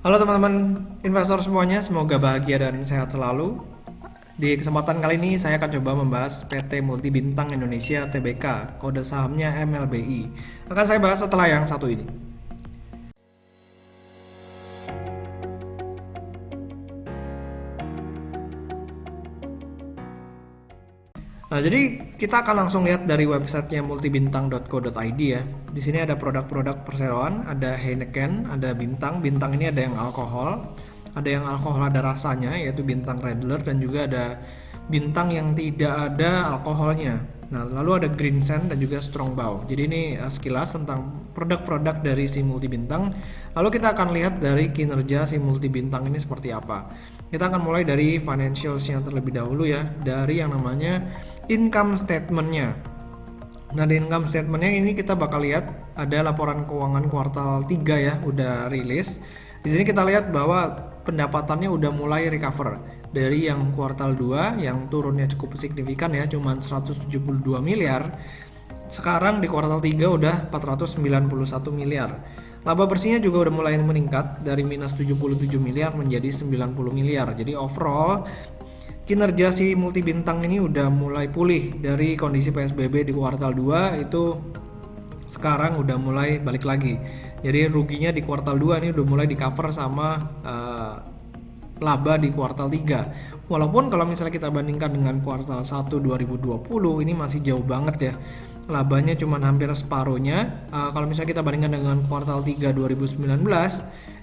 Halo teman-teman investor semuanya, semoga bahagia dan sehat selalu. Di kesempatan kali ini saya akan coba membahas PT Multi Bintang Indonesia Tbk, kode sahamnya MLBI. Akan saya bahas setelah yang satu ini. Nah, jadi kita akan langsung lihat dari websitenya multibintang.co.id ya. Di sini ada produk-produk perseroan, ada Heineken, ada Bintang. Bintang ini ada yang alkohol, ada rasanya yaitu Bintang Radler, dan juga ada Bintang yang tidak ada alkoholnya. Nah, lalu ada Green Sand dan juga Strongbow. Jadi ini sekilas tentang produk-produk dari si Multi Bintang. Lalu kita akan lihat dari kinerja si Multi Bintang ini seperti apa. Kita akan mulai dari financials yang terlebih dahulu ya, dari yang namanya income statement-nya. Nah, di income statement-nya ini kita bakal lihat ada laporan keuangan kuartal 3 ya, udah rilis. Di sini kita lihat bahwa pendapatannya udah mulai recover dari yang kuartal 2 yang turunnya cukup signifikan ya, cuman 172 miliar. Sekarang di kuartal 3 udah 491 miliar. Laba bersihnya juga udah mulai meningkat dari minus 77 miliar menjadi 90 miliar. Jadi overall kinerja si Multi Bintang ini udah mulai pulih dari kondisi PSBB di kuartal 2 itu sekarang udah mulai balik lagi. Jadi ruginya di kuartal 2 ini udah mulai di cover sama laba di kuartal 3. Walaupun kalau misalnya kita bandingkan dengan kuartal 1 2020 ini masih jauh banget ya. Labanya cuma hampir separuhnya. Kalau misalnya kita bandingkan dengan kuartal 3 2019,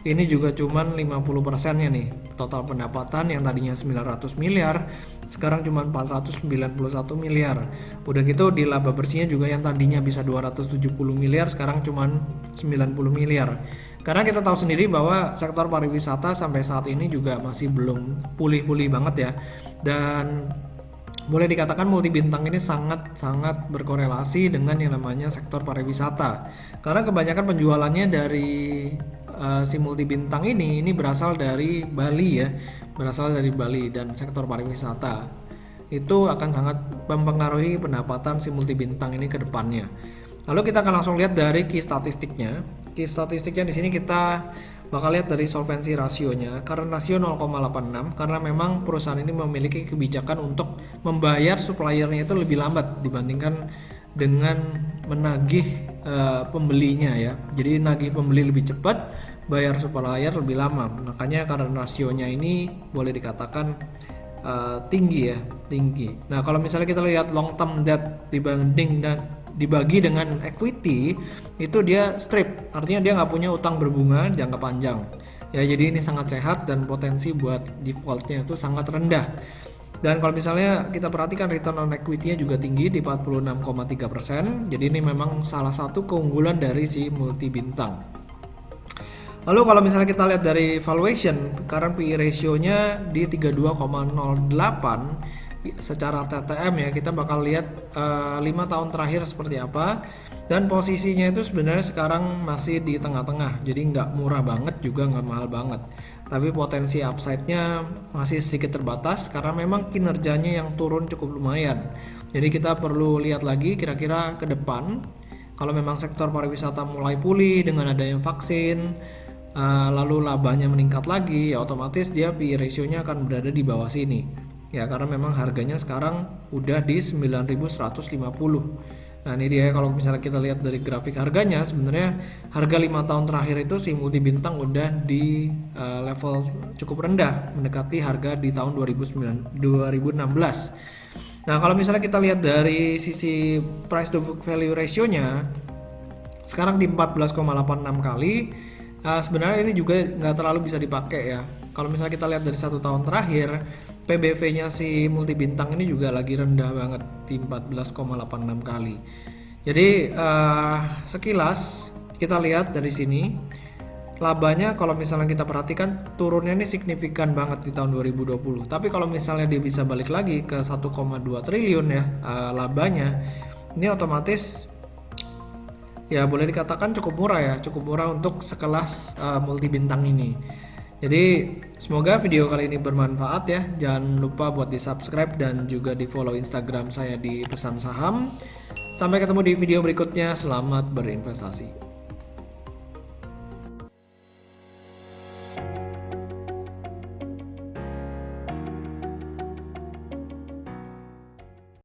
ini juga cuma 50%-nya nih. Total pendapatan yang tadinya 900 miliar, sekarang cuma 491 miliar. Udah gitu di laba bersihnya juga yang tadinya bisa 270 miliar, sekarang cuma 90 miliar. Karena kita tahu sendiri bahwa sektor pariwisata sampai saat ini juga masih belum pulih-pulih banget ya. Dan boleh dikatakan Multi Bintang ini sangat berkorelasi dengan yang namanya sektor pariwisata. Karena kebanyakan penjualannya dari si Multi Bintang ini berasal dari Bali ya, berasal dari Bali dan sektor pariwisata. Itu akan sangat mempengaruhi pendapatan si Multi Bintang ini ke depannya. Lalu kita akan langsung lihat dari key statistiknya. Key statistiknya di sini kita bakal lihat dari solvency rasionya. Current rasio 0,86 karena memang perusahaan ini memiliki kebijakan untuk membayar suppliernya itu lebih lambat dibandingkan dengan menagih pembelinya ya. Jadi nagih pembeli lebih cepat, bayar supplier lebih lama. Makanya current rasionya ini boleh dikatakan tinggi ya, tinggi. Nah, kalau misalnya kita lihat long term debt dibagi dengan equity, itu dia strip, artinya dia nggak punya utang berbunga jangka panjang ya. Jadi ini sangat sehat dan potensi buat defaultnya itu sangat rendah. Dan kalau misalnya kita perhatikan return on equity-nya juga tinggi di 46,3%. Jadi ini memang salah satu keunggulan dari si Multi Bintang. Lalu kalau misalnya kita lihat dari valuation, current PE ratio-nya di 32,08 secara TTM ya. Kita bakal lihat 5 tahun terakhir seperti apa, dan posisinya itu sebenarnya sekarang masih di tengah-tengah, jadi nggak murah banget juga nggak mahal banget, tapi potensi upside-nya masih sedikit terbatas karena memang kinerjanya yang turun cukup lumayan. Jadi kita perlu lihat lagi kira-kira ke depan kalau memang sektor pariwisata mulai pulih dengan adanya vaksin, lalu labanya meningkat lagi, ya otomatis dia PE ratio-nya akan berada di bawah sini. Ya, karena memang harganya sekarang udah di 9.150. Nah, ini dia kalau misalnya kita lihat dari grafik harganya, sebenarnya harga 5 tahun terakhir itu si Multi Bintang udah di level cukup rendah, mendekati harga di tahun 2016. Nah, kalau misalnya kita lihat dari sisi price to book value ratio-nya sekarang di 14,86 kali. Sebenarnya ini juga nggak terlalu bisa dipakai ya. Kalau misalnya kita lihat dari 1 tahun terakhir, PBV-nya si Multi Bintang ini juga lagi rendah banget di 14,86 kali. Jadi sekilas kita lihat dari sini labanya kalau misalnya kita perhatikan turunnya ini signifikan banget di tahun 2020. Tapi kalau misalnya dia bisa balik lagi ke 1,2 triliun ya labanya, ini otomatis ya boleh dikatakan cukup murah ya, cukup murah untuk sekelas Multi Bintang ini. Jadi semoga video kali ini bermanfaat ya. Jangan lupa buat di subscribe dan juga di follow Instagram saya di Pesan Saham. Sampai ketemu di video berikutnya. Selamat berinvestasi.